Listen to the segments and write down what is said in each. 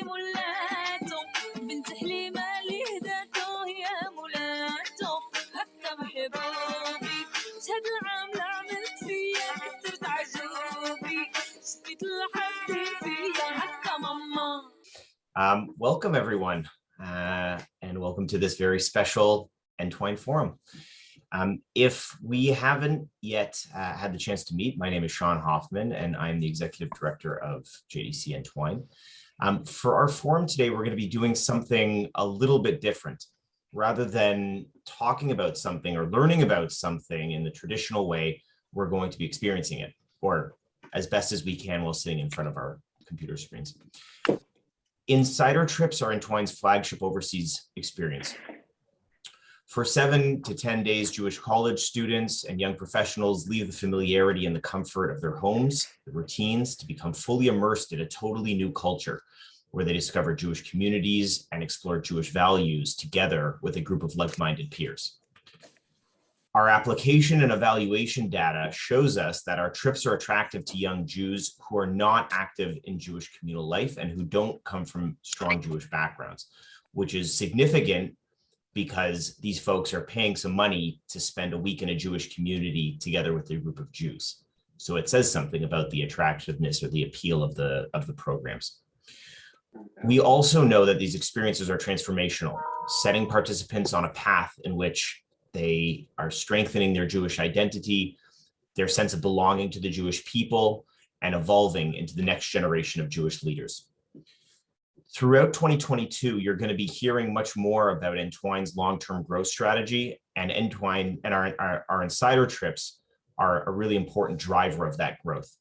ملاته بنت حليمة اللي هداته يا ملاته هكا محبوبي شهد العاملة عملت فيا كترت عجوبي شفت الحظ فيا هكا ماما. Welcome everyone, and welcome to this very special Entwine Forum. If we haven't yet had the chance to meet, my name is Sean Hoffman, and I'm the Executive Director of JDC Entwine. For our forum today, we're going to be doing something a little bit different. Rather than talking about something or learning about something in the traditional way, we're going to be experiencing it, or as best as we can while sitting in front of our computer screens. Insider Trips are Entwine's flagship overseas experience. For 7 to 10 days, Jewish college students and young professionals leave the familiarity and the comfort of their homes, the routines, to become fully immersed in a totally new culture where they discover Jewish communities and explore Jewish values together with a group of like-minded peers. Our application and evaluation data shows us that our trips are attractive to young Jews who are not active in Jewish communal life and who don't come from strong Jewish backgrounds, which is significant because these folks are paying some money to spend a week in a Jewish community together with a group of Jews. So it says something about the attractiveness or the appeal of the programs. We also know that these experiences are transformational, setting participants on a path in which they are strengthening their Jewish identity, their sense of belonging to the Jewish people, and evolving into the next generation of Jewish leaders. Throughout 2022, you're going to be hearing much more about Entwine's long-term growth strategy, and Entwine and our Insider Trips are a really important driver of that growth.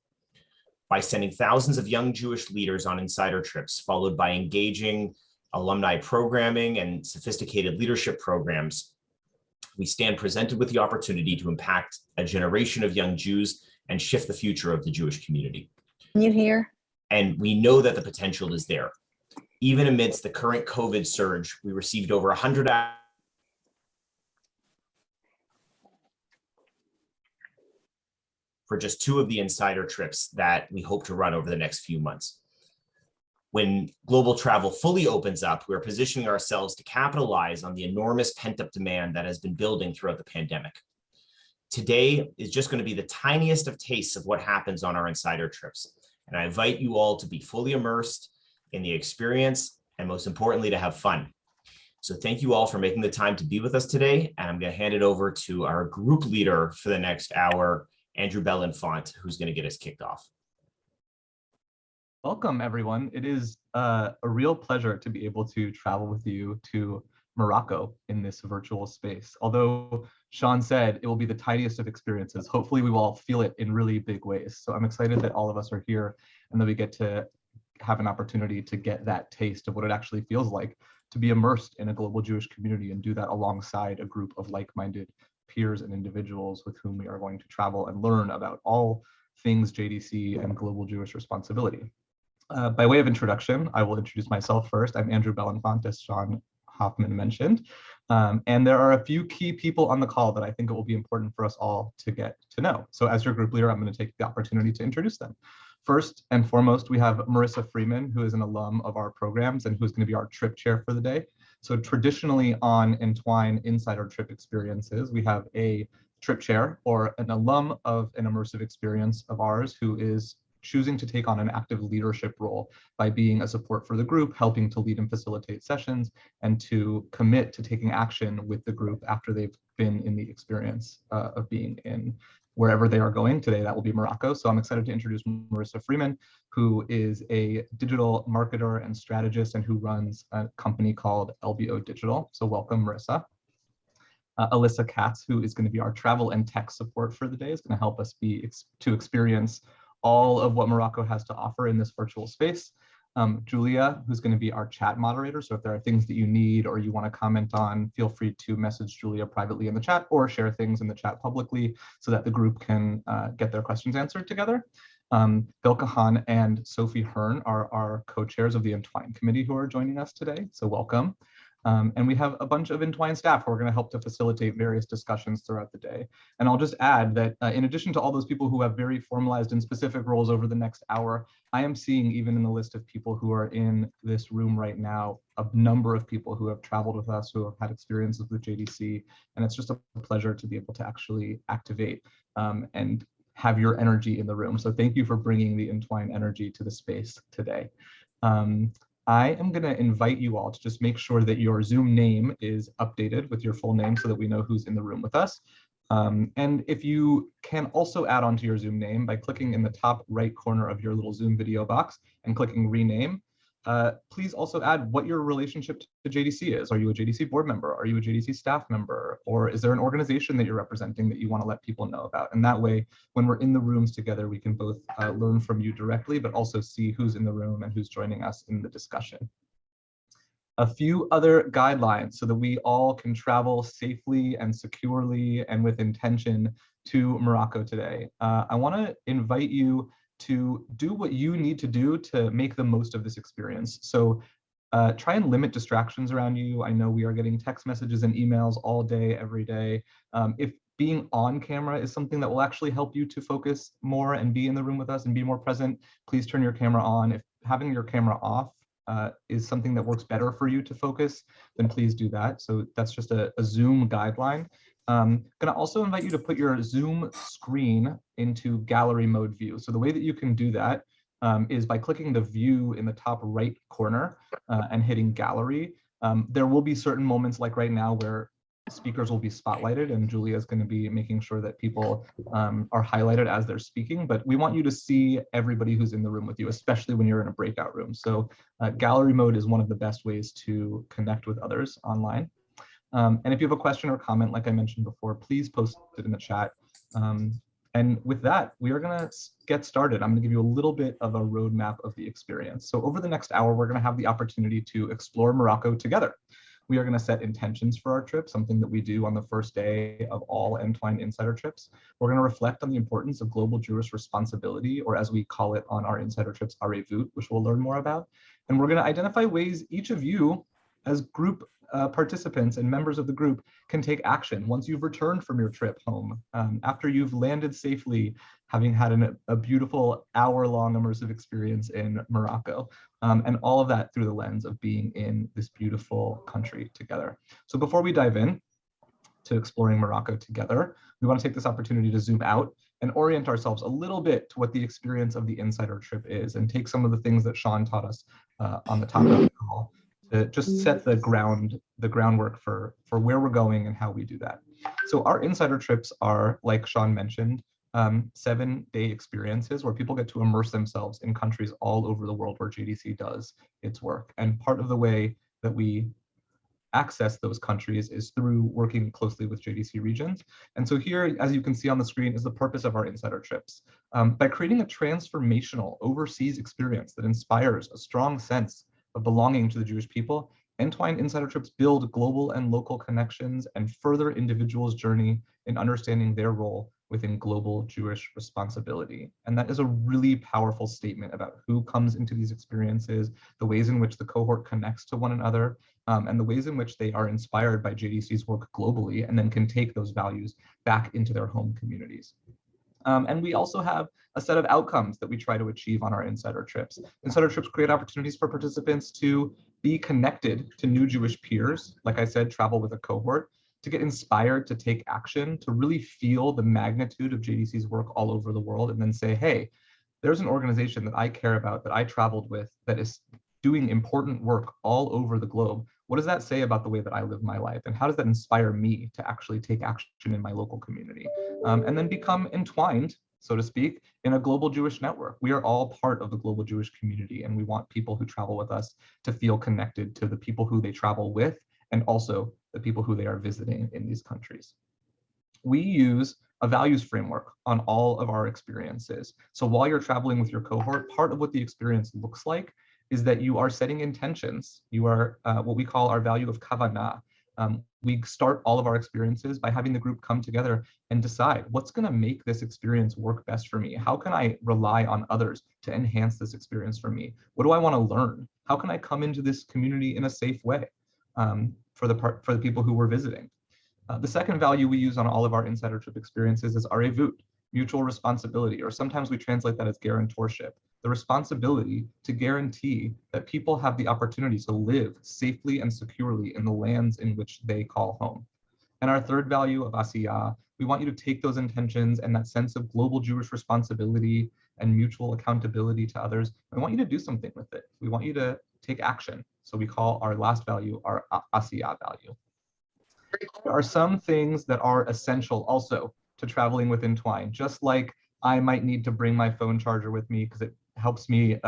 By sending thousands of young Jewish leaders on Insider Trips, followed by engaging alumni programming and sophisticated leadership programs, we stand presented with the opportunity to impact a generation of young Jews and shift the future of the Jewish community. You hear? And we know that the potential is there. Even amidst the current COVID surge, we received over 100 for just 2 of the Insider Trips that we hope to run over the next few months. When global travel fully opens up, we're positioning ourselves to capitalize on the enormous pent-up demand that has been building throughout the pandemic. Today is just going to be the tiniest of tastes of what happens on our Insider Trips. And I invite you all to be fully immersed in the experience, and most importantly, to have fun. So thank you all for making the time to be with us today. And I'm going to hand it over to our group leader for the next hour, Andrew Belenfant, who's going to get us kicked off. Welcome, everyone. It is a real pleasure to be able to travel with you to Morocco in this virtual space. Although Sean said it will be the tiniest of experiences, hopefully we will all feel it in really big ways. So I'm excited that all of us are here and that we get to have an opportunity to get that taste of what it actually feels like to be immersed in a global Jewish community and do that alongside a group of like-minded peers and individuals with whom we are going to travel and learn about all things JDC and global Jewish responsibility. By way of introduction, I will introduce myself first. I'm Andrew Belenfant, as Sean Hoffman mentioned. And there are a few key people on the call that I think it will be important for us all to get to know. So as your group leader, I'm going to take the opportunity to introduce them. First and foremost, we have Marissa Freeman, who is an alum of our programs and who's going to be our trip chair for the day. So traditionally on Entwine Insider Trip experiences, we have a trip chair or an alum of an immersive experience of ours who is choosing to take on an active leadership role by being a support for the group, helping to lead and facilitate sessions, and to commit to taking action with the group after they've been in the experience of being in wherever they are going. Today, that will be Morocco. So I'm excited to introduce Marissa Freeman, who is a digital marketer and strategist and who runs a company called LBO Digital. So welcome, Marissa. Alyssa Katz, who is going to be our travel and tech support for the day, is going to help us to experience all of what Morocco has to offer in this virtual space. Julia, who's going to be our chat moderator. So if there are things that you need or you want to comment on, feel free to message Julia privately in the chat or share things in the chat publicly so that the group can get their questions answered together. Bill Kahan and Sophie Hearn are our co-chairs of the Entwine committee who are joining us today. So welcome. And we have a bunch of Entwine staff who are going to help to facilitate various discussions throughout the day. And I'll just add that in addition to all those people who have very formalized and specific roles over the next hour, I am seeing, even in the list of people who are in this room right now, a number of people who have traveled with us, who have had experiences with JDC. And it's just a pleasure to be able to actually activate and have your energy in the room. So thank you for bringing the Entwine energy to the space today. I am going to invite you all to just make sure that your Zoom name is updated with your full name so that we know who's in the room with us. And if you can also add on to your Zoom name by clicking in the top right corner of your little Zoom video box and clicking rename, please also add what your relationship to JDC is. Are you a JDC board member? Are you a JDC staff member? Or is there an organization that you're representing that you want to let people know about? And that way, when we're in the rooms together, we can both learn from you directly, but also see who's in the room and who's joining us in the discussion. A few other guidelines so that we all can travel safely and securely and with intention to Morocco today. I want to invite you to do what you need to do to make the most of this experience. So try and limit distractions around you. I know we are getting text messages and emails all day, every day. If being on camera is something that will actually help you to focus more and be in the room with us and be more present, please turn your camera on. If having your camera off is something that works better for you to focus, then please do that. So that's just a Zoom guideline. Gonna also invite you to put your Zoom screen into gallery mode view. So the way that you can do that is by clicking the view in the top right corner and hitting gallery. There will be certain moments like right now where speakers will be spotlighted, and Julia is going to be making sure that people are highlighted as they're speaking, but we want you to see everybody who's in the room with you, especially when you're in a breakout room. So gallery mode is one of the best ways to connect with others online. And if you have a question or comment, like I mentioned before, please post it in the chat. And with that, we are going to get started. I'm going to give you a little bit of a roadmap of the experience. So over the next hour, we're going to have the opportunity to explore Morocco together. We are going to set intentions for our trip, something that we do on the first day of all Entwine Insider Trips. We're going to reflect on the importance of global Jewish responsibility, or as we call it on our Insider Trips, Arevut, which we'll learn more about. And we're going to identify ways each of you as group participants and members of the group can take action once you've returned from your trip home, after you've landed safely, having had a beautiful hour-long immersive experience in Morocco, and all of that through the lens of being in this beautiful country together. So before we dive in to exploring Morocco together, we want to take this opportunity to zoom out and orient ourselves a little bit to what the experience of the Insider Trip is, and take some of the things that Sean taught us on the top of the call to just set the groundwork for where we're going and how we do that. So our Insider Trips are, like Sean mentioned, 7-day experiences where people get to immerse themselves in countries all over the world where JDC does its work. And part of the way that we access those countries is through working closely with JDC regions. And so here, as you can see on the screen, is the purpose of our Insider Trips. By creating a transformational overseas experience that inspires a strong sense of belonging to the Jewish people, Entwine Insider Trips build global and local connections and further individuals' journey in understanding their role within global Jewish responsibility. And that is a really powerful statement about who comes into these experiences, the ways in which the cohort connects to one another, and the ways in which they are inspired by JDC's work globally and then can take those values back into their home communities. And we also have a set of outcomes that we try to achieve on our Insider Trips. Insider Trips create opportunities for participants to be connected to new Jewish peers, like I said, travel with a cohort, to get inspired to take action, to really feel the magnitude of JDC's work all over the world, and then say, hey, there's an organization that I care about, that I traveled with, that is doing important work all over the globe. What does that say about the way that I live my life? And how does that inspire me to actually take action in my local community? And then become entwined, so to speak, in a global Jewish network. We are all part of the global Jewish community, and we want people who travel with us to feel connected to the people who they travel with, and also the people who they are visiting in these countries. We use a values framework on all of our experiences. So while you're traveling with your cohort, part of what the experience looks like is that you are setting intentions. You are what we call our value of kavanah. We start all of our experiences by having the group come together and decide what's going to make this experience work best for me. How can I rely on others to enhance this experience for me? What do I want to learn? How can I come into this community in a safe way? for the people who were visiting. The second value we use on all of our insider trip experiences is arrêt-voûte, mutual responsibility, or sometimes we translate that as guarantorship, the responsibility to guarantee that people have the opportunity to live safely and securely in the lands in which they call home. And our third value of Asiyah, we want you to take those intentions and that sense of global Jewish responsibility and mutual accountability to others. We want you to do something with it. We want you to take action. So we call our last value our Asiyah value. There are some things that are essential also to traveling with Entwine, just like I might need to bring my phone charger with me because it helps me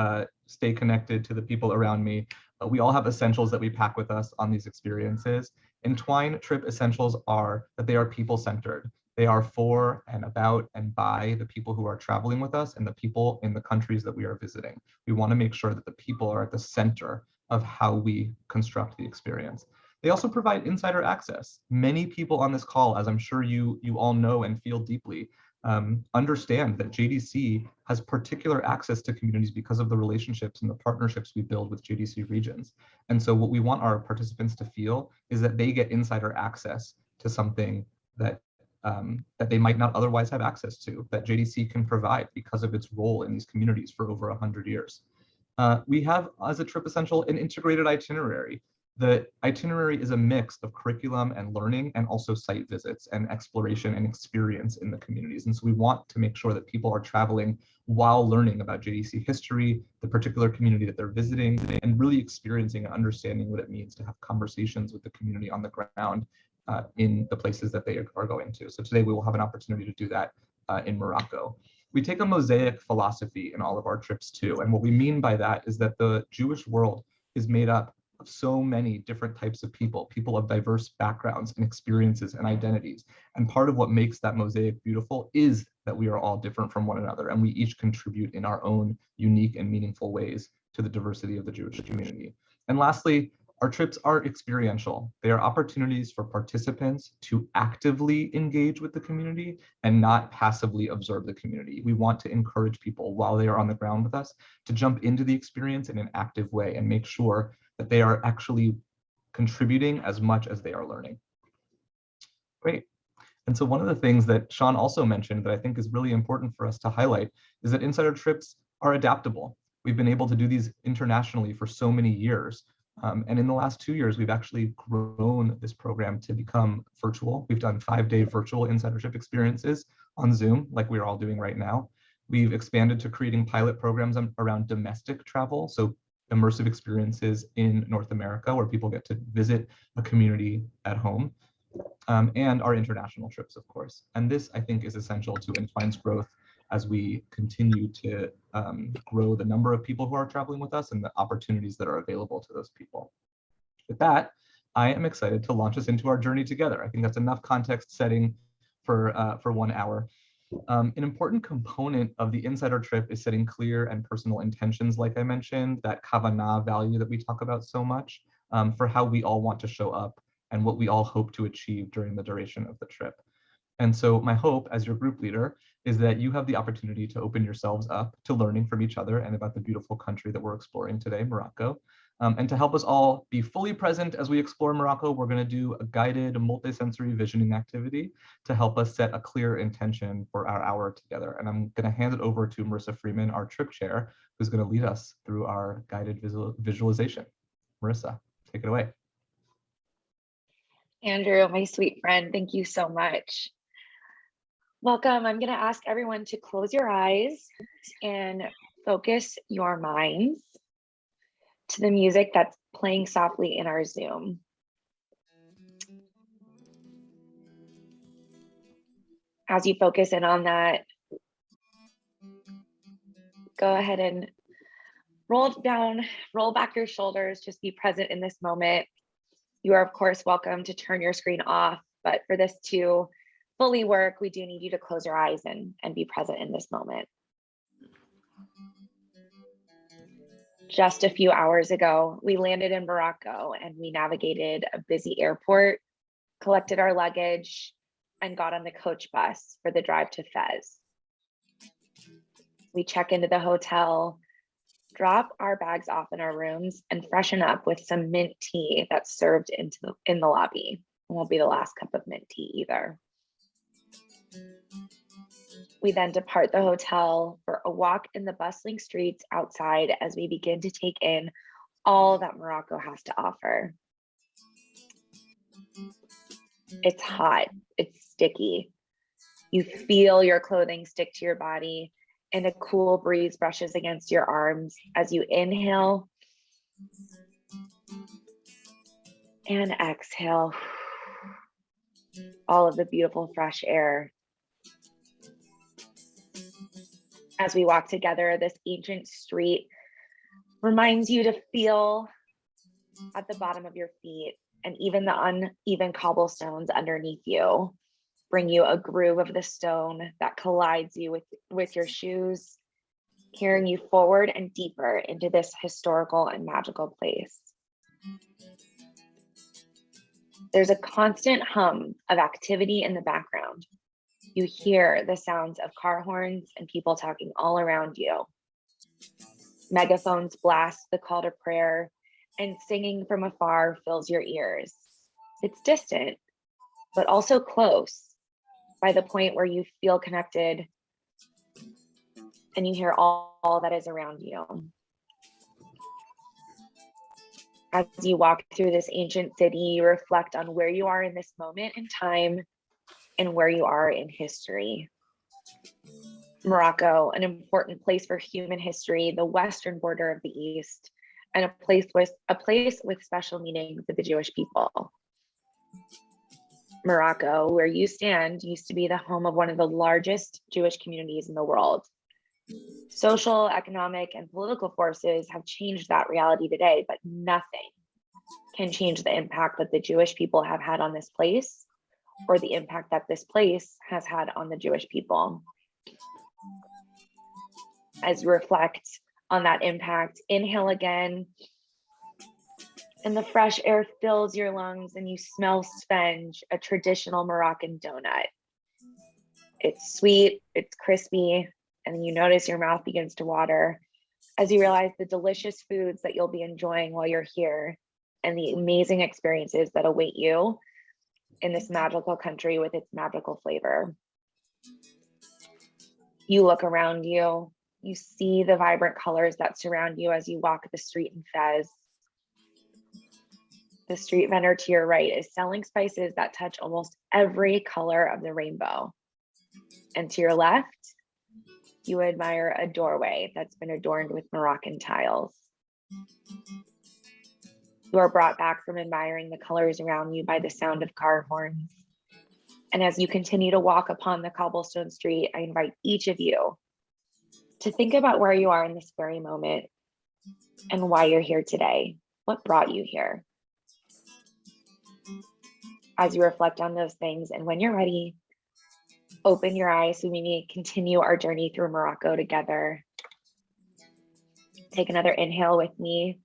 stay connected to the people around me. We all have essentials that we pack with us on these experiences. Entwine trip essentials are that they are people-centered. They are for and about and by the people who are traveling with us and the people in the countries that we are visiting. We want to make sure that the people are at the center of how we construct the experience. They also provide insider access. Many people on this call, as I'm sure you all know and feel deeply, understand that JDC has particular access to communities because of the relationships and the partnerships we build with JDC regions. And so what we want our participants to feel is that they get insider access to something that that they might not otherwise have access to, that JDC can provide because of its role in these communities for over 100 years. We have, as a trip essential, an integrated itinerary. The itinerary is a mix of curriculum and learning and also site visits and exploration and experience in the communities. And so we want to make sure that people are traveling while learning about JDC history, the particular community that they're visiting, and really experiencing and understanding what it means to have conversations with the community on the ground in the places that they are going to. So today we will have an opportunity to do that in Morocco. We take a mosaic philosophy in all of our trips too. And what we mean by that is that the Jewish world is made up of so many different types of people of diverse backgrounds and experiences and identities. And part of what makes that mosaic beautiful is that we are all different from one another and we each contribute in our own unique and meaningful ways to the diversity of the Jewish community. And lastly, our trips are experiential. They are opportunities for participants to actively engage with the community and not passively observe the community. We want to encourage people while they are on the ground with us to jump into the experience in an active way and make sure that they are actually contributing as much as they are learning. Great. And so one of the things that Sean also mentioned that I think is really important for us to highlight is that insider trips are adaptable. We've been able to do these internationally for so many years. And in the last 2 years, we've actually grown this program to become virtual. We've done 5-day virtual insider trip experiences on Zoom, like we're all doing right now. We've expanded to creating pilot programs around domestic travel, so immersive experiences in North America where people get to visit a community at home, and our international trips, of course. And this, I think, is essential to Entwine's growth as we continue to grow the number of people who are traveling with us and the opportunities that are available to those people. With that, I am excited to launch us into our journey together. I think that's enough context setting for 1 hour. An important component of the insider trip is setting clear and personal intentions, like I mentioned, that kavanah value that we talk about so much, for how we all want to show up and what we all hope to achieve during the duration of the trip. And so my hope as your group leader is that you have the opportunity to open yourselves up to learning from each other and about the beautiful country that we're exploring today, Morocco. And to help us all be fully present as we explore Morocco, we're going to do a guided multisensory visioning activity to help us set a clear intention for our hour together. And I'm going to hand it over to Marissa Freeman, our trip chair, who's going to lead us through our guided visualization. Marissa, take it away. Andrew, my sweet friend, thank you so much. Welcome. I'm going to ask everyone to close your eyes and focus your minds to the music that's playing softly in our Zoom. As you focus in on that, go ahead and roll back your shoulders, just be present in this moment. You are, of course, welcome to turn your screen off, but for this to fully work, we do need you to close your eyes and be present in this moment. Just a few hours ago, we landed in Morocco and we navigated a busy airport, collected our luggage, and got on the coach bus for the drive to Fez. We check into the hotel, drop our bags off in our rooms and freshen up with some mint tea that's served in the lobby. It won't be the last cup of mint tea either. We then depart the hotel for a walk in the bustling streets outside as we begin to take in all that Morocco has to offer. It's hot, it's sticky. You feel your clothing stick to your body, and a cool breeze brushes against your arms as you inhale and exhale all of the beautiful fresh air. As we walk together, this ancient street reminds you to feel at the bottom of your feet, and even the uneven cobblestones underneath you bring you a groove of the stone that collides you with your shoes, carrying you forward and deeper into this historical and magical place. There's a constant hum of activity in the background. You hear the sounds of car horns and people talking all around you. Megaphones blast the call to prayer, and singing from afar fills your ears. It's distant, but also close, by the point where you feel connected and you hear all that is around you. As you walk through this ancient city, you reflect on where you are in this moment in time and where you are in history. Morocco, an important place for human history, the western border of the East, and a place with special meaning for the Jewish people. Morocco, where you stand, used to be the home of one of the largest Jewish communities in the world. Social, economic, and political forces have changed that reality today, but nothing can change the impact that the Jewish people have had on this place, or the impact that this place has had on the Jewish people. As you reflect on that impact, inhale again, and the fresh air fills your lungs and you smell sponge, a traditional Moroccan donut. It's sweet, it's crispy, and you notice your mouth begins to water as you realize the delicious foods that you'll be enjoying while you're here and the amazing experiences that await you in this magical country with its magical flavor. You look around you, you see the vibrant colors that surround you as you walk the street in Fez. The street vendor to your right is selling spices that touch almost every color of the rainbow. And to your left, you admire a doorway that's been adorned with Moroccan tiles. You are brought back from admiring the colors around you by the sound of car horns. And as you continue to walk upon the cobblestone street, I invite each of you to think about where you are in this very moment and why you're here today. What brought you here? As you reflect on those things, and when you're ready, open your eyes so we may continue our journey through Morocco together. Take another inhale with me.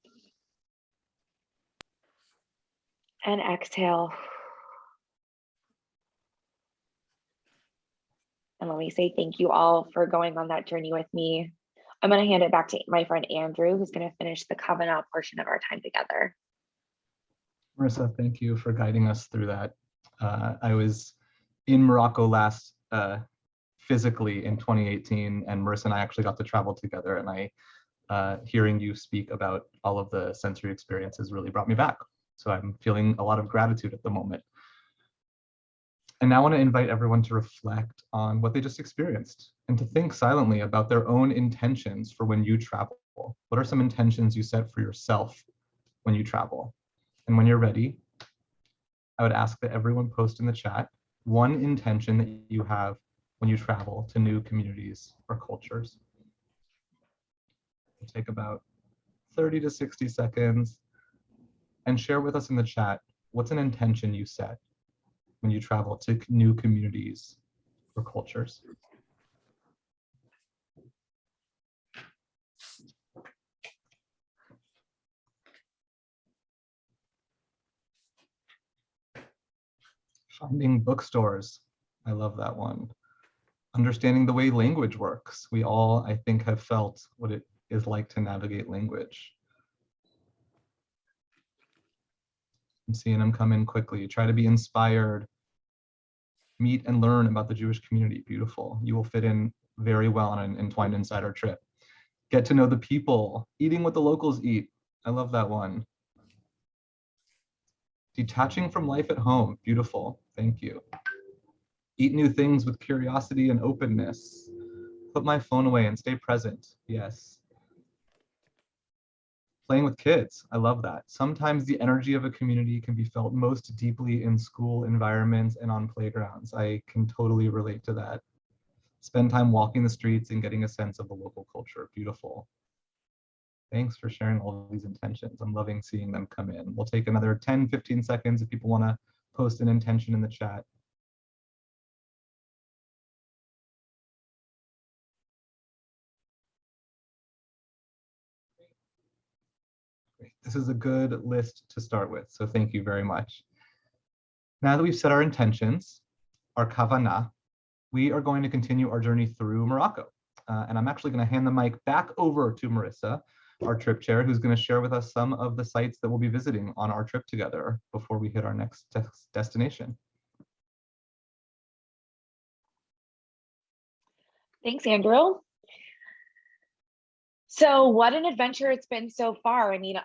And exhale. And let me say thank you all for going on that journey with me. I'm going to hand it back to my friend Andrew, who's going to finish the covenant portion of our time together. Marissa, thank you for guiding us through that. I was in Morocco last physically in 2018, and Marissa and I actually got to travel together, and hearing you speak about all of the sensory experiences really brought me back. So I'm feeling a lot of gratitude at the moment. And now I want to invite everyone to reflect on what they just experienced and to think silently about their own intentions for when you travel. What are some intentions you set for yourself when you travel? And when you're ready, I would ask that everyone post in the chat one intention that you have when you travel to new communities or cultures. We'll take about 30 to 60 seconds and share with us in the chat what's an intention you set when you travel to new communities or cultures. Finding bookstores. I love that one. Understanding the way language works. We all, I think, have felt what it is like to navigate language. I'm seeing them come in quickly. Try to be inspired. Meet and learn about the Jewish community. Beautiful. You will fit in very well on an Entwine Insider trip. Get to know the people. Eating what the locals eat. I love that one. Detaching from life at home. Beautiful. Thank you. Eat new things with curiosity and openness. Put my phone away and stay present. Yes. Playing with kids. I love that. Sometimes the energy of a community can be felt most deeply in school environments and on playgrounds. I can totally relate to that. Spend time walking the streets and getting a sense of the local culture. Beautiful. Thanks for sharing all of these intentions. I'm loving seeing them come in. We'll take another 10, 15 seconds if people want to post an intention in the chat. Great. This is a good list to start with, so thank you very much. Now that we've set our intentions, our kavanah, we are going to continue our journey through Morocco. And I'm actually going to hand the mic back over to Marissa, our trip chair, who's going to share with us some of the sites that we'll be visiting on our trip together before we hit our next destination. Thanks, Andrew. So what an adventure it's been so far. I mean,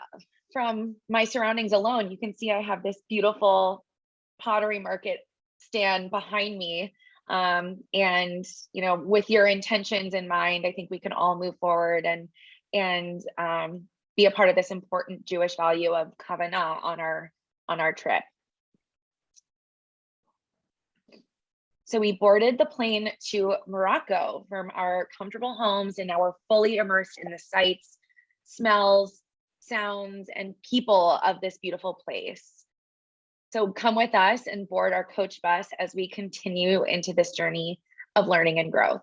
from my surroundings alone, you can see I have this beautiful pottery market stand behind me. And, you know, with your intentions in mind, I think we can all move forward and be a part of this important Jewish value of kavanah on our trip. So we boarded the plane to Morocco from our comfortable homes, and now we're fully immersed in the sights, smells, sounds, and people of this beautiful place. So come with us and board our coach bus as we continue into this journey of learning and growth.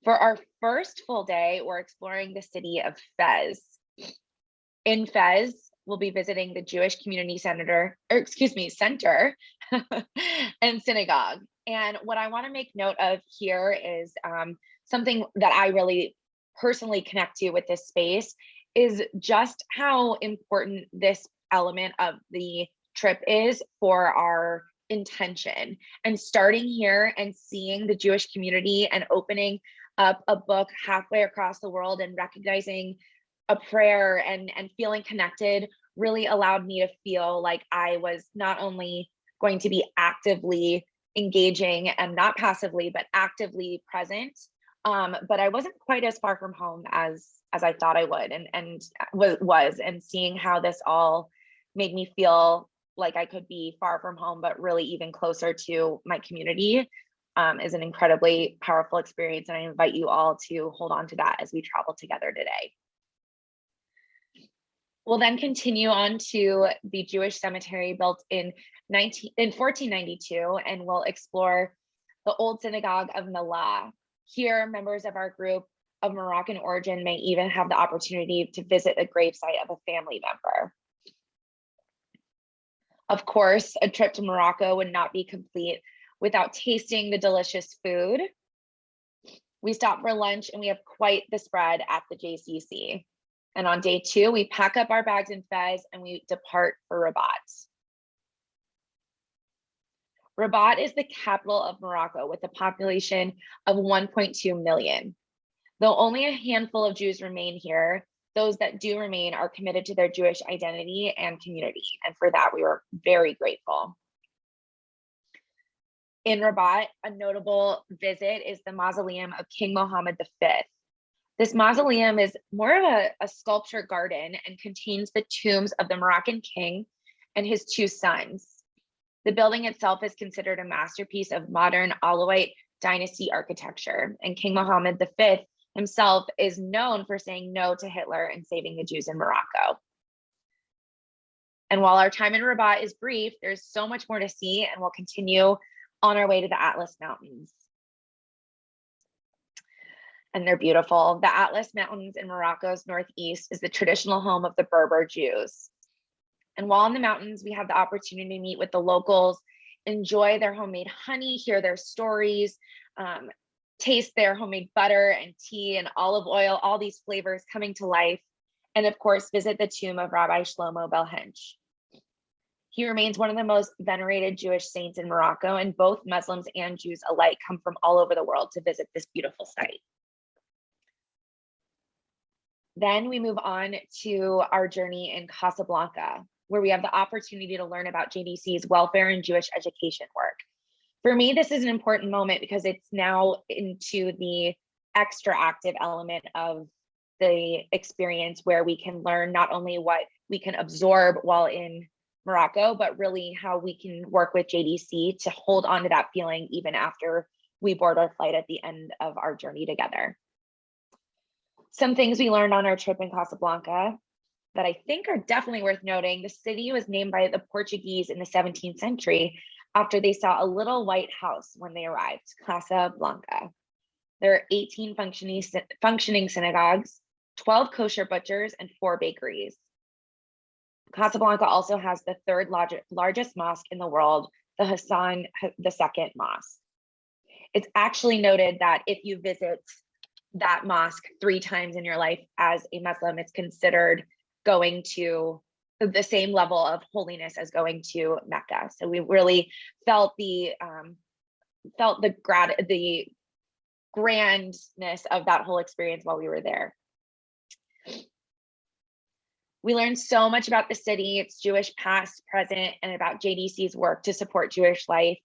For our first full day, we're exploring the city of Fez. In Fez, we'll be visiting the Jewish Community Center and synagogue. And what I want to make note of here is something that I really personally connect to with this space is just how important this element of the trip is for our intention. And starting here and seeing the Jewish community and opening up a book halfway across the world and recognizing a prayer and feeling connected really allowed me to feel like I was not only going to be actively engaging and not passively, but actively present. But I wasn't quite as far from home as I thought I would and seeing how this all made me feel like I could be far from home, but really even closer to my community is an incredibly powerful experience. And I invite you all to hold on to that as we travel together today. We'll then continue on to the Jewish cemetery built in 1492, and we'll explore the old synagogue of Milah. Here, members of our group of Moroccan origin may even have the opportunity to visit the gravesite of a family member. Of course, a trip to Morocco would not be complete without tasting the delicious food. We stop for lunch and we have quite the spread at the JCC. And on day 2, we pack up our bags in Fez and we depart for Rabat. Rabat is the capital of Morocco with a population of 1.2 million. Though only a handful of Jews remain here, those that do remain are committed to their Jewish identity and community. And for that, we were very grateful. In Rabat, a notable visit is the mausoleum of King Mohammed V. This mausoleum is more of a sculpture garden and contains the tombs of the Moroccan king and his 2 sons. The building itself is considered a masterpiece of modern Alawite dynasty architecture, and King Mohammed V himself is known for saying no to Hitler and saving the Jews in Morocco. And while our time in Rabat is brief, there's so much more to see, and we'll continue on our way to the Atlas Mountains. And they're beautiful. The Atlas Mountains in Morocco's northeast is the traditional home of the Berber Jews. And while in the mountains, we have the opportunity to meet with the locals, enjoy their homemade honey, hear their stories, taste their homemade butter and tea and olive oil, all these flavors coming to life. And of course, visit the tomb of Rabbi Shlomo Belhench. He remains one of the most venerated Jewish saints in Morocco, and both Muslims and Jews alike come from all over the world to visit this beautiful site. Then we move on to our journey in Casablanca, where we have the opportunity to learn about JDC's welfare and Jewish education work. For me, this is an important moment because it's now into the extra active element of the experience, where we can learn not only what we can absorb while in Morocco, but really how we can work with JDC to hold on to that feeling even after we board our flight at the end of our journey together. Some things we learned on our trip in Casablanca that I think are definitely worth noting. The city was named by the Portuguese in the 17th century after they saw a little white house when they arrived, Casablanca. There are 18 functioning synagogues, 12 kosher butchers, and 4 bakeries. Casablanca also has the third largest mosque in the world, the Hassan II Mosque. It's actually noted that if you visit that mosque 3 times in your life as a Muslim, it's considered going to the same level of holiness as going to Mecca. So we really felt the grandness of that whole experience while we were there. We learned so much about the city, its Jewish past, present, and about JDC's work to support Jewish life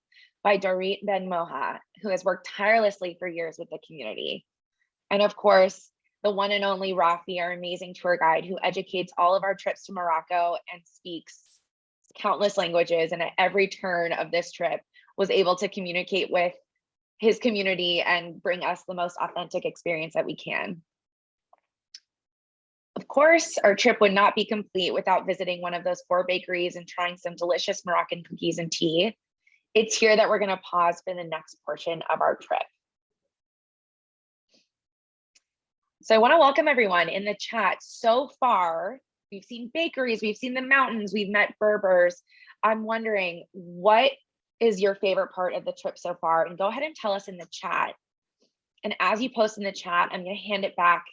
by Dorit Ben Moha, who has worked tirelessly for years with the community. And of course, the one and only Rafi, our amazing tour guide, who educates all of our trips to Morocco and speaks countless languages, and at every turn of this trip was able to communicate with his community and bring us the most authentic experience that we can. Of course, our trip would not be complete without visiting one of those 4 bakeries and trying some delicious Moroccan cookies and tea. It's here that we're going to pause for the next portion of our trip. So I want to welcome everyone in the chat. So far, we've seen bakeries, we've seen the mountains, we've met Berbers. I'm wondering, what is your favorite part of the trip so far? And go ahead and tell us in the chat. And as you post in the chat, I'm going to hand it back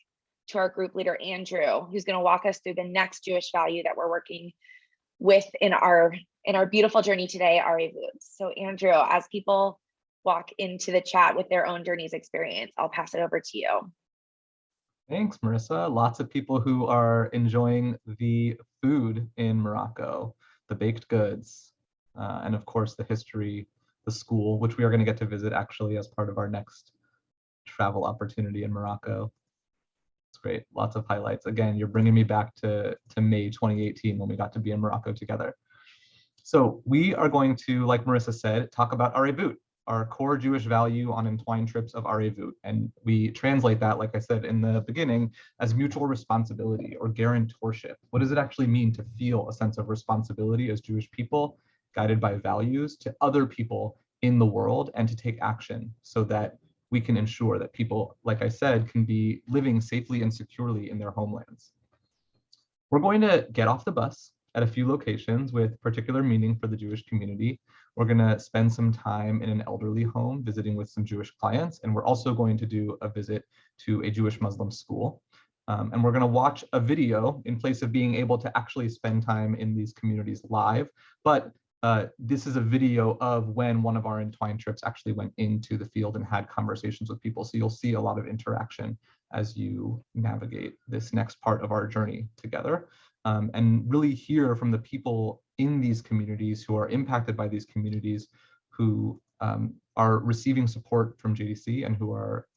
to our group leader, Andrew, who's going to walk us through the next Jewish value that we're working with in our beautiful journey today, Arevut. So Andrew, as people walk into the chat with their own journey's experience, I'll pass it over to you. Thanks, Marissa. Lots of people who are enjoying the food in Morocco, the baked goods, and of course the history, the school, which we are going to get to visit actually as part of our next travel opportunity in Morocco. It's great. Lots of highlights. Again, you're bringing me back to May 2018 when we got to be in Morocco together. So we are going to, like Marissa said, talk about Arevut, our core Jewish value on Entwine trips of Arevut. And we translate that, like I said in the beginning, as mutual responsibility or guarantorship. What does it actually mean to feel a sense of responsibility as Jewish people, guided by values, to other people in the world, and to take action so that we can ensure that people, like I said, can be living safely and securely in their homelands. We're going to get off the bus at a few locations with particular meaning for the Jewish community. We're going to spend some time in an elderly home visiting with some Jewish clients, and we're also going to do a visit to a Jewish Muslim school. And we're going to watch a video in place of being able to actually spend time in these communities live. But this is a video of when one of our Entwine trips actually went into the field and had conversations with people. So you'll see a lot of interaction as you navigate this next part of our journey together, and really hear from the people in these communities who are impacted by these communities, who are receiving support from JDC and who are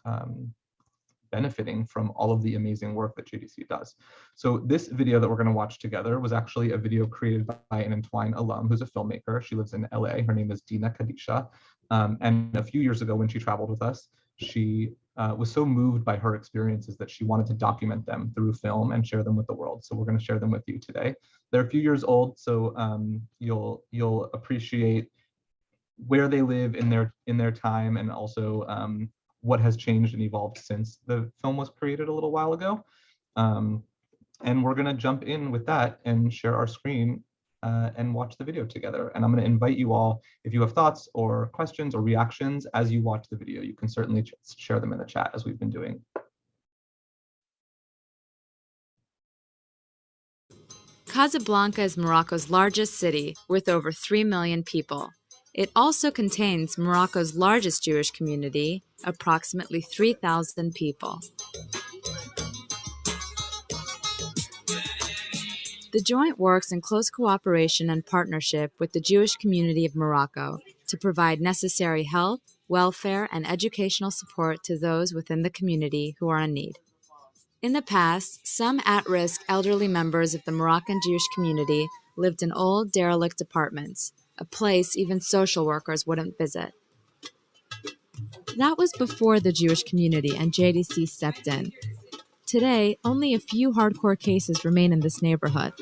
benefiting from all of the amazing work that JDC does. So this video that we're going to watch together was actually a video created by an Entwine alum who's a filmmaker. She lives in LA. Her name is Dina Kadisha. And a few years ago when she traveled with us, she was so moved by her experiences that she wanted to document them through film and share them with the world. So we're going to share them with you today. They're a few years old, so you'll appreciate where they live in their time, and also what has changed and evolved since the film was created a little while ago. And we're going to jump in with that and share our screen and watch the video together. And I'm going to invite you all, if you have thoughts or questions or reactions as you watch the video, you can certainly share them in the chat as we've been doing. Casablanca is Morocco's largest city, with over 3 million people. It also contains Morocco's largest Jewish community, approximately 3,000 people. The joint works in close cooperation and partnership with the Jewish community of Morocco to provide necessary health, welfare, and educational support to those within the community who are in need. In the past, some at-risk elderly members of the Moroccan Jewish community lived in old, derelict apartments, a place even social workers wouldn't visit. That was before the Jewish community and JDC stepped in. Today, only a few hardcore cases remain in this neighborhood.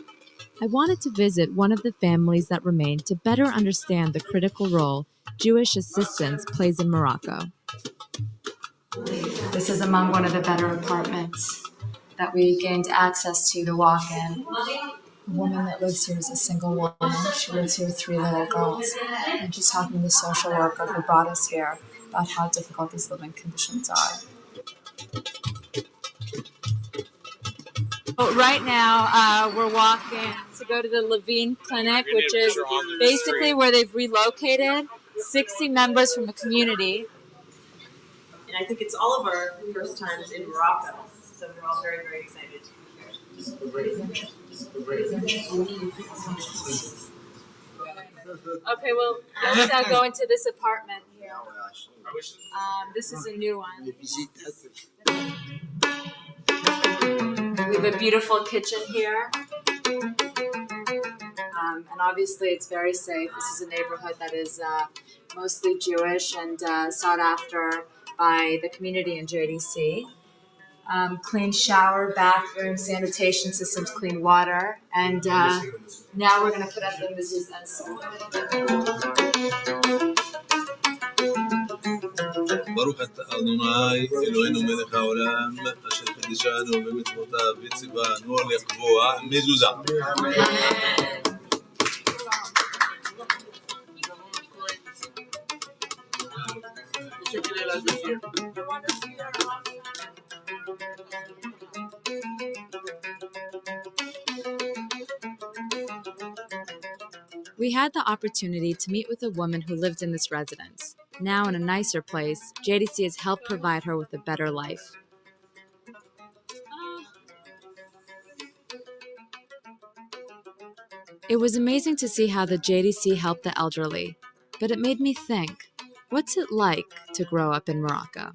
I wanted to visit one of the families that remain to better understand the critical role Jewish assistance plays in Morocco. This is among one of the better apartments that we gained access to walk-in. The woman that lives here is a single woman. She lives here with 3 little girls. And she's talking to the social worker who brought us here about how difficult these living conditions are. Right now, we're walking to go to the Levine Clinic, which is basically where they've relocated 60 members from the community. And I think it's all of our first times in Morocco, so we're all very, very excited to be here. Okay, well, let's go into this apartment here. This is a new one. We have a beautiful kitchen here. And obviously it's very safe. This is a neighborhood that is mostly Jewish and sought after by the community in JDC. Clean shower, bathroom, sanitation systems, clean water. And now we're going to put up the mezuzahs. ברוך אתה אדוני אלוהינו מלך העולם אשר קידשנו במצוותיו וציוונו לקבוע מזוזה. We had the opportunity to meet with a woman who lived in this residence. Now in a nicer place, JDC has helped provide her with a better life. It was amazing to see how the JDC helped the elderly, but it made me think, what's it like to grow up in Morocco?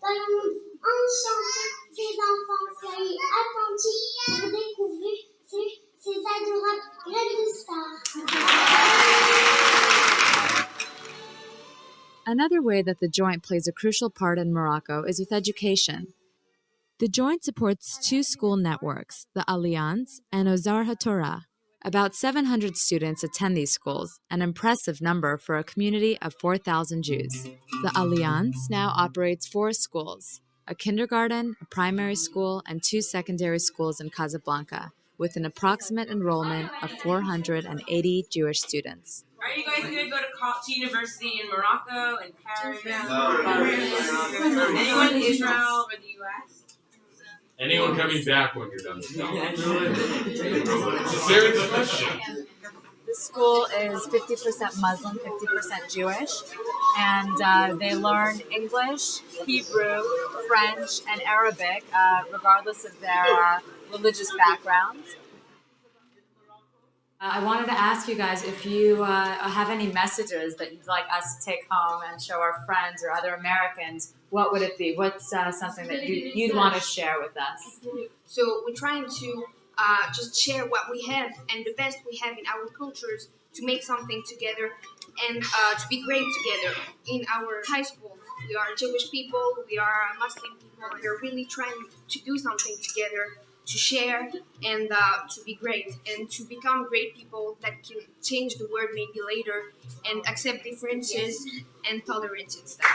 Dans le monde enchanté, ces enfants, soyez attentifs pour découvrir ces adorables graines de stars. Another way that the Joint plays a crucial part in Morocco is with education. The Joint supports 2 school networks, the Alliance and Ozar HaTorah. About 700 students attend these schools, an impressive number for a community of 4,000 Jews. The Alliance now operates 4 schools, a kindergarten, a primary school, and 2 secondary schools in Casablanca, with an approximate enrollment of 480 Jewish students. Are you guys going to go to university in Morocco and Paris? Anyone in Israel or the U.S.? Anyone coming back when you're done with college? It's a serious question. The school is 50% Muslim, 50% Jewish, and they learn English, Hebrew, French, and Arabic, regardless of their religious backgrounds. I wanted to ask you guys if you have any messages that you'd like us to take home and show our friends or other Americans. What would it be? What's something that you'd want to share with us? So we're trying to just share what we have and the best we have in our cultures to make something together and to be great together. In our high school, we are Jewish people, we are Muslim people, we are really trying to do something together to share, and to be great, and to become great people that can change the world maybe later, and accept differences and tolerance and stuff.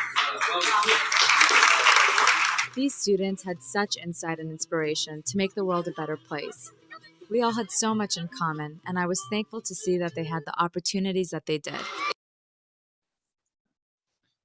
These students had such insight and inspiration to make the world a better place. We all had so much in common, and I was thankful to see that they had the opportunities that they did.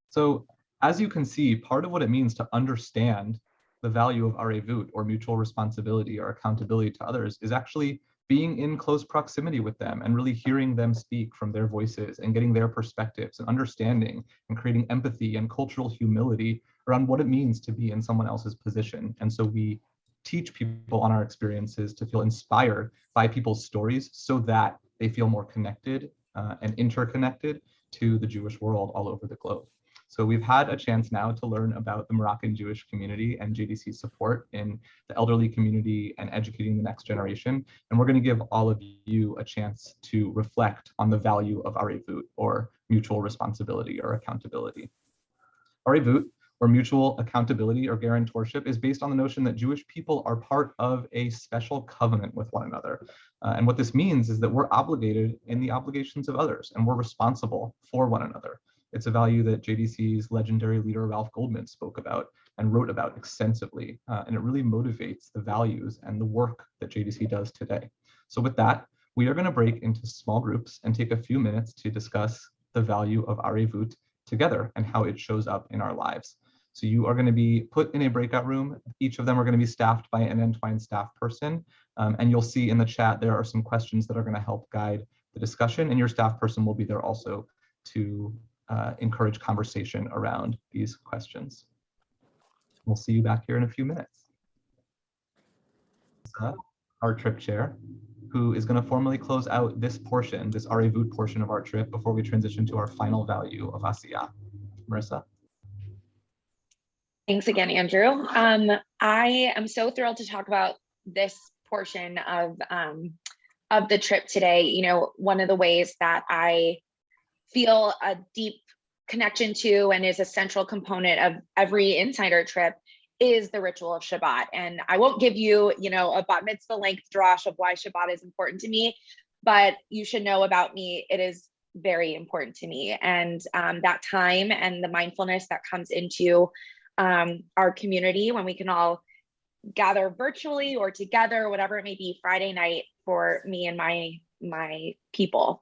So as you can see, part of what it means to understand the value of arevut, or mutual responsibility or accountability to others, is actually being in close proximity with them and really hearing them speak from their voices and getting their perspectives and understanding and creating empathy and cultural humility around what it means to be in someone else's position. And so we teach people on our experiences to feel inspired by people's stories so that they feel more connected and interconnected to the Jewish world all over the globe. So we've had a chance now to learn about the Moroccan Jewish community and JDC's support in the elderly community and educating the next generation. And we're going to give all of you a chance to reflect on the value of arevut, or mutual responsibility or accountability. Arevut, or mutual accountability or guarantorship, is based on the notion that Jewish people are part of a special covenant with one another. And what this means is that we're obligated in the obligations of others, and we're responsible for one another. It's a value that JDC's legendary leader Ralph Goldman spoke about and wrote about extensively, and it really motivates the values and the work that JDC does today. So with that, we are going to break into small groups and take a few minutes to discuss the value of arevut together and how it shows up in our lives. So you are going to be put in a breakout room. Each of them are going to be staffed by an Entwine staff person, and you'll see in the chat there are some questions that are going to help guide the discussion, and your staff person will be there also to encourage conversation around these questions. We'll see you back here in a few minutes. Our trip chair, who is going to formally close out this portion, this arevut portion of our trip, before we transition to our final value of Asiyah. Marissa. Thanks again, Andrew. I am so thrilled to talk about this portion of the trip today. You know, one of the ways that I feel a deep connection to and is a central component of every insider trip is the ritual of Shabbat. And I won't give you, you know, a bat mitzvah length drash of why Shabbat is important to me, but you should know about me. It is very important to me. And that time and the mindfulness that comes into our community when we can all gather virtually or together, whatever it may be, Friday night for me and my people.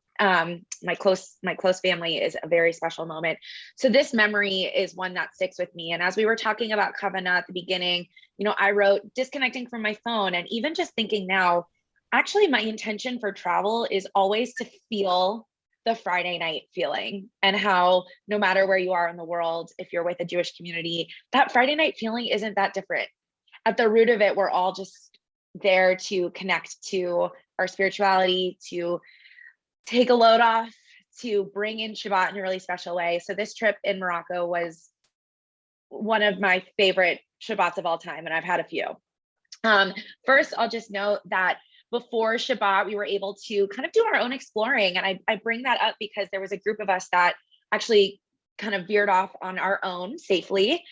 My close family is a very special moment. So this memory is one that sticks with me. And as we were talking about Kavanah at the beginning, you know, I wrote disconnecting from my phone, and even just thinking now, actually my intention for travel is always to feel the Friday night feeling, and how no matter where you are in the world, if you're with a Jewish community, that Friday night feeling isn't that different. At the root of it, we're all just there to connect to our spirituality, to take a load off, to bring in Shabbat in a really special way. So this trip in Morocco was one of my favorite Shabbats of all time, and I've had a few. First, I'll just note that before Shabbat, we were able to kind of do our own exploring. And I bring that up because there was a group of us that actually kind of veered off on our own safely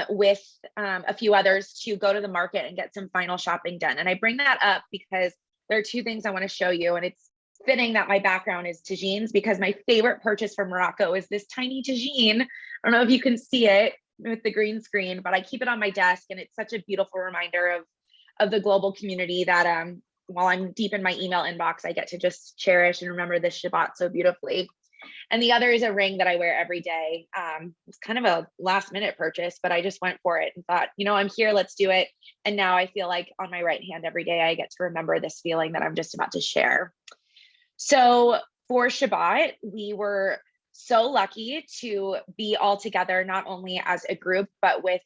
with a few others to go to the market and get some final shopping done. And I bring that up because there are two things I want to show you. And it's fitting that my background is tagines, because my favorite purchase from Morocco is this tiny tagine. I don't know if you can see it with the green screen, but I keep it on my desk, and it's such a beautiful reminder of the global community that while I'm deep in my email inbox, I get to just cherish and remember this Shabbat so beautifully. And the other is a ring that I wear every day. It's kind of a last minute purchase, but I just went for it and thought, you know, I'm here, let's do it. And now I feel like on my right hand every day, I get to remember this feeling that I'm just about to share. So for Shabbat, we were so lucky to be all together, not only as a group, but with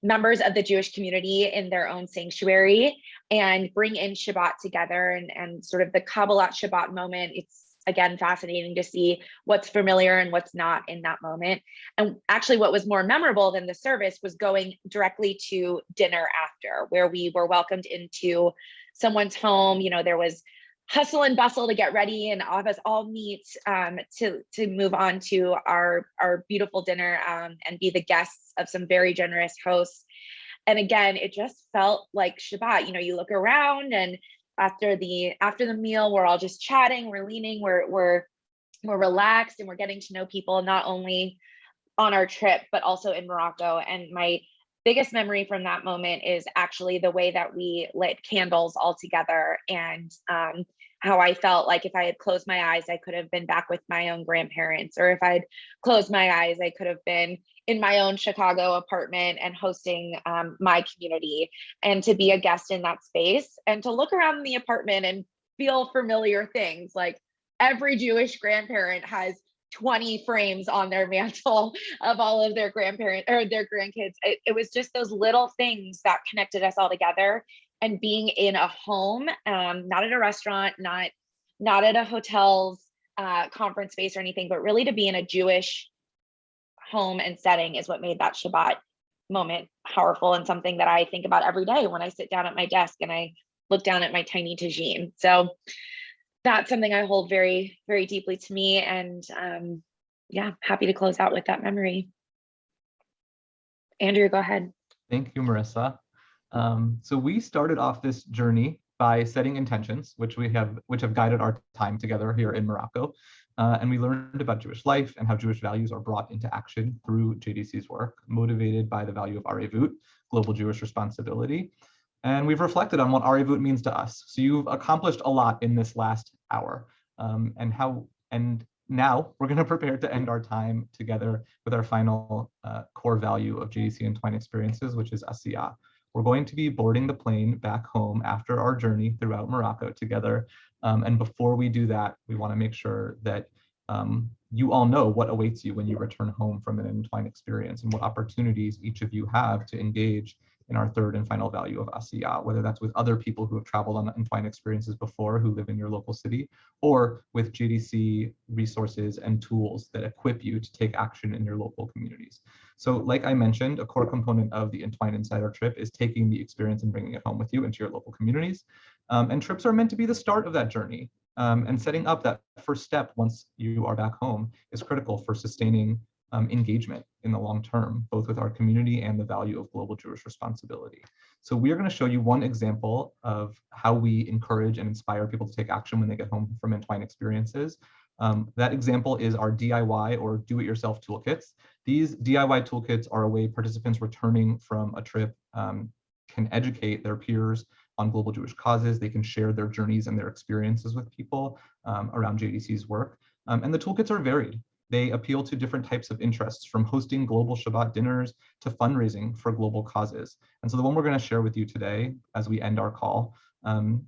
members of the Jewish community in their own sanctuary, and bring in Shabbat together and sort of the Kabbalat Shabbat moment. It's again fascinating to see what's familiar and what's not in that moment. And actually what was more memorable than the service was going directly to dinner after, where we were welcomed into someone's home. You know, there was hustle and bustle to get ready and have us all meet to move on to our beautiful dinner and be the guests of some very generous hosts. And again, it just felt like Shabbat. You know, you look around, and after the meal, we're all just chatting, we're leaning, we're relaxed, and we're getting to know people, not only on our trip, but also in Morocco. And my biggest memory from that moment is actually the way that we lit candles all together, and how I felt like if I had closed my eyes, I could have been back with my own grandparents, or if I'd closed my eyes, I could have been in my own Chicago apartment and hosting my community, and to be a guest in that space and to look around the apartment and feel familiar things. Like every Jewish grandparent has 20 frames on their mantle of all of their grandparents or their grandkids. It was just those little things that connected us all together. And being in a home, not at a restaurant, not at a hotel's conference space or anything, but really to be in a Jewish home and setting is what made that Shabbat moment powerful, and something that I think about every day when I sit down at my desk and I look down at my tiny tagine. So that's something I hold very, very deeply to me. And yeah, happy to close out with that memory. Andrew, go ahead. Thank you, Marissa. So we started off this journey by setting intentions, which have guided our time together here in Morocco. And we learned about Jewish life and how Jewish values are brought into action through JDC's work, motivated by the value of Arevut, global Jewish responsibility. And we've reflected on what Arevut means to us. So you've accomplished a lot in this last hour. And now we're going to prepare to end our time together with our final core value of JDC Entwine experiences, which is Asiyah. We're going to be boarding the plane back home after our journey throughout Morocco together. And before we do that, we want to make sure that you all know what awaits you when you return home from an Entwine experience, and what opportunities each of you have to engage in our third and final value of Asiyah, whether that's with other people who have traveled on Entwine experiences before who live in your local city, or with JDC resources and tools that equip you to take action in your local communities. So like I mentioned, a core component of the Entwine Insider Trip is taking the experience and bringing it home with you into your local communities. And trips are meant to be the start of that journey. And setting up that first step once you are back home is critical for sustaining engagement in the long term, both with our community and the value of global Jewish responsibility. So we are going to show you one example of how we encourage and inspire people to take action when they get home from Entwine experiences. That example is our DIY or do-it-yourself toolkits. These DIY toolkits are a way participants returning from a trip can educate their peers on global Jewish causes. They can share their journeys and their experiences with people around JDC's work. And the toolkits are varied. They appeal to different types of interests, from hosting global Shabbat dinners to fundraising for global causes. And so the one we're going to share with you today as we end our call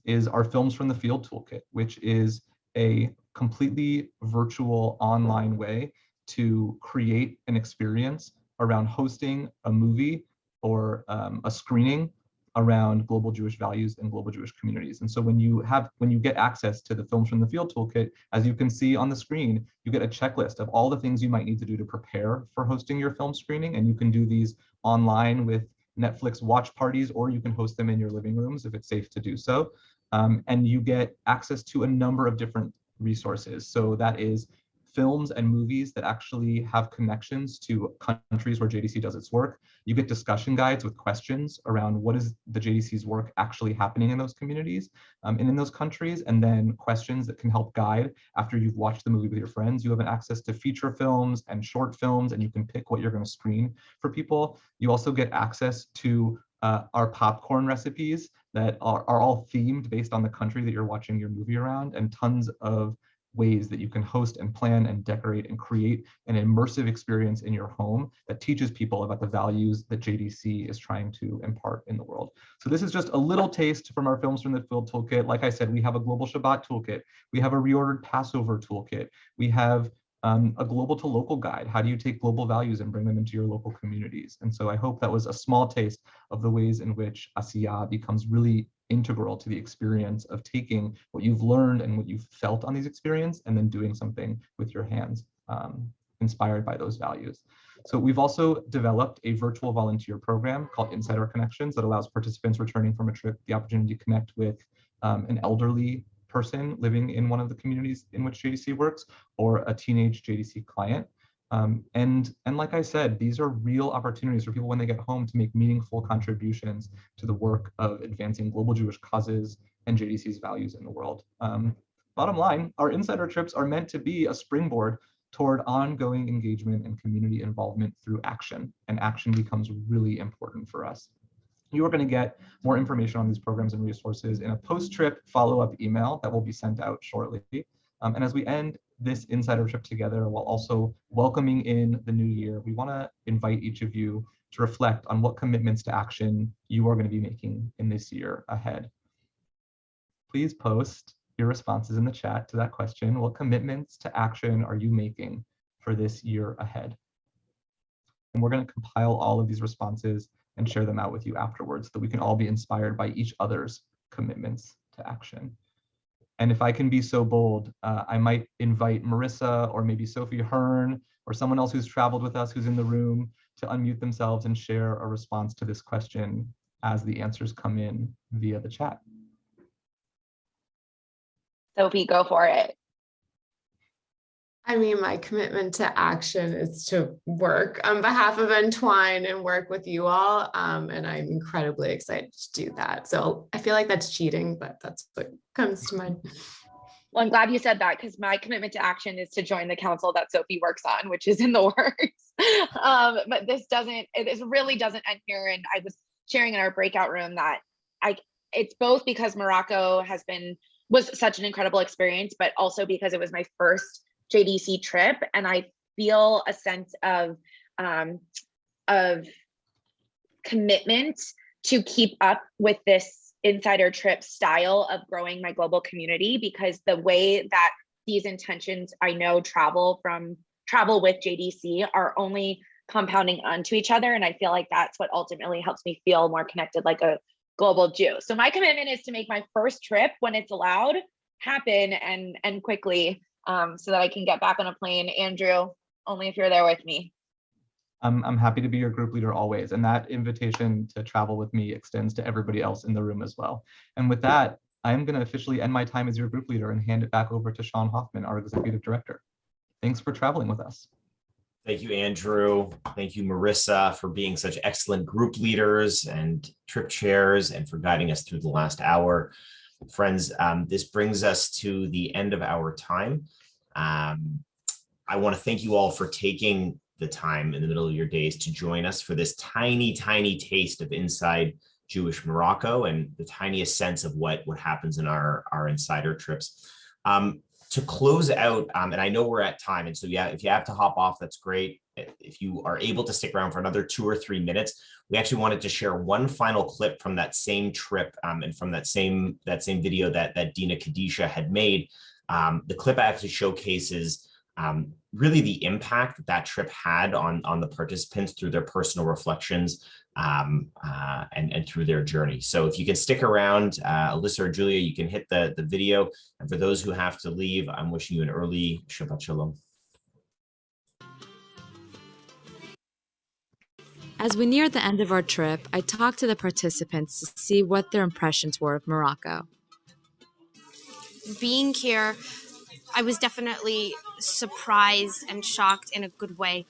is our Films from the Field toolkit, which is a completely virtual online way to create an experience around hosting a movie or a screening around global Jewish values and global Jewish communities. And so when you get access to the Films from the Field toolkit, as you can see on the screen, you get a checklist of all the things you might need to do to prepare for hosting your film screening. And you can do these online with Netflix watch parties, or you can host them in your living rooms if it's safe to do so. And you get access to a number of different resources. So that is films and movies that actually have connections to countries where JDC does its work. You get discussion guides with questions around what is the JDC's work actually happening in those communities and in those countries, and then questions that can help guide after you've watched the movie with your friends. You have an access to feature films and short films, and you can pick what you're going to screen for people. You also get access to our popcorn recipes that are all themed based on the country that you're watching your movie around, and tons of ways that you can host and plan and decorate and create an immersive experience in your home that teaches people about the values that JDC is trying to impart in the world. So this is just a little taste from our Films from the Field toolkit. Like I said, we have a global Shabbat toolkit. We have a reordered Passover toolkit. We have a global to local guide. How do you take global values and bring them into your local communities? And so I hope that was a small taste of the ways in which Asiyah becomes really integral to the experience of taking what you've learned and what you've felt on these experiences and then doing something with your hands inspired by those values. So we've also developed a virtual volunteer program called Insider Connections that allows participants returning from a trip the opportunity to connect with an elderly person living in one of the communities in which JDC works, or a teenage JDC client. And like I said, these are real opportunities for people when they get home to make meaningful contributions to the work of advancing global Jewish causes and JDC's values in the world. Bottom line, our insider trips are meant to be a springboard toward ongoing engagement and community involvement through action, and action becomes really important for us. You are going to get more information on these programs and resources in a post-trip follow-up email that will be sent out shortly. And as we end this insider trip together while also welcoming in the new year, we want to invite each of you to reflect on what commitments to action you are going to be making in this year ahead. Please post your responses in the chat to that question. What commitments to action are you making for this year ahead? And we're going to compile all of these responses and share them out with you afterwards so that we can all be inspired by each other's commitments to action. And if I can be so bold, I might invite Marissa or maybe Sophie Hearn or someone else who's traveled with us who's in the room to unmute themselves and share a response to this question as the answers come in via the chat. Sophie, go for it. I mean, my commitment to action is to work on behalf of Entwine and work with you all. And I'm incredibly excited to do that. So I feel like that's cheating, but that's what comes to mind. Well, I'm glad you said that, because my commitment to action is to join the council that Sophie works on, which is in the works. But this really doesn't end here. And I was sharing in our breakout room that it's both because Morocco was such an incredible experience, but also because it was my first JDC trip, and I feel a sense of commitment to keep up with this insider trip style of growing my global community, because the way that these intentions I know travel with JDC are only compounding onto each other, and I feel like that's what ultimately helps me feel more connected like a global Jew. So my commitment is to make my first trip, when it's allowed, happen and quickly, so that I can get back on a plane. Andrew, only if you're there with me. I'm happy to be your group leader always, and that invitation to travel with me extends to everybody else in the room as well. And with that, I'm going to officially end my time as your group leader and hand it back over to Sean Hoffman, our executive director. Thanks for traveling with us. Thank you, Andrew. Thank you, Marissa, for being such excellent group leaders and trip chairs and for guiding us through the last hour. Friends, this brings us to the end of our time. I want to thank you all for taking the time in the middle of your days to join us for this tiny, tiny taste of inside Jewish Morocco and the tiniest sense of what happens in our insider trips. To close out, and I know we're at time, and so yeah, if you have to hop off, that's great. If you are able to stick around for another 2 or 3 minutes, we actually wanted to share one final clip from that same trip and from that same video that Dina Kadisha had made. The clip actually showcases really the impact that trip had on the participants through their personal reflections and through their journey. So if you can stick around, Alyssa or Julia, you can hit the video. And for those who have to leave, I'm wishing you an early Shabbat Shalom. As we neared the end of our trip, I talked to the participants to see what their impressions were of Morocco. Being here, I was definitely surprised and shocked in a good way.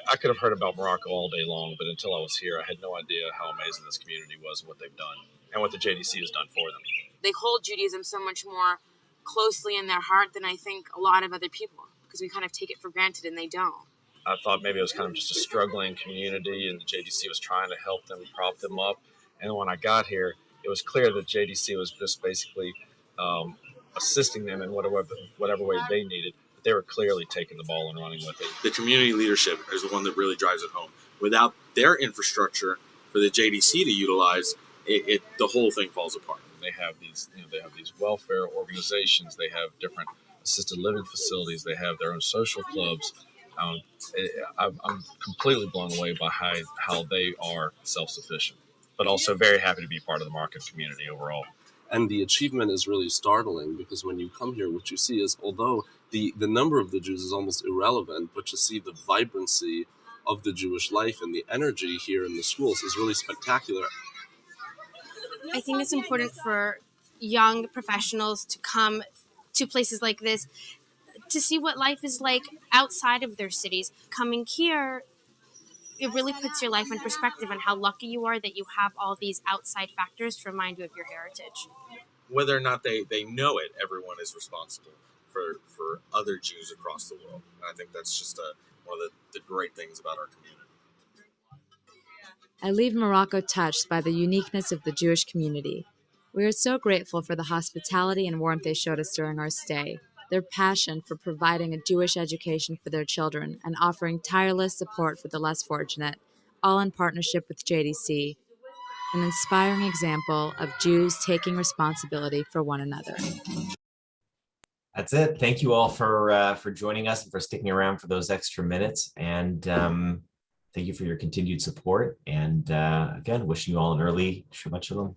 I could have heard about Morocco all day long, but until I was here, I had no idea how amazing this community was and what they've done and what the JDC has done for them. They hold Judaism so much more closely in their heart than I think a lot of other people, because we kind of take it for granted and they don't. I thought maybe it was kind of just a struggling community and the JDC was trying to help them, prop them up. And when I got here, it was clear that JDC was just basically assisting them in whatever way they needed. But they were clearly taking the ball and running with it. The community leadership is the one that really drives it home. Without their infrastructure for the JDC to utilize, the whole thing falls apart. They have these welfare organizations. They have different assisted living facilities. They have their own social clubs. I'm completely blown away by how they are self-sufficient, but also very happy to be part of the market community overall. And the achievement is really startling, because when you come here, what you see is, although the number of the Jews is almost irrelevant, but you see the vibrancy of the Jewish life and the energy here in the schools is really spectacular. I think it's important for young professionals to come to places like this to see what life is like outside of their cities. Coming here, it really puts your life in perspective and how lucky you are that you have all these outside factors to remind you of your heritage. Whether or not they know it, everyone is responsible for other Jews across the world. And I think that's just one of the great things about our community. I leave Morocco touched by the uniqueness of the Jewish community. We are so grateful for the hospitality and warmth they showed us during our stay, their passion for providing a Jewish education for their children and offering tireless support for the less fortunate, all in partnership with JDC, an inspiring example of Jews taking responsibility for one another. That's it. Thank you all for joining us and for sticking around for those extra minutes. And thank you for your continued support. And again, wishing you all an early Shabbat Shalom.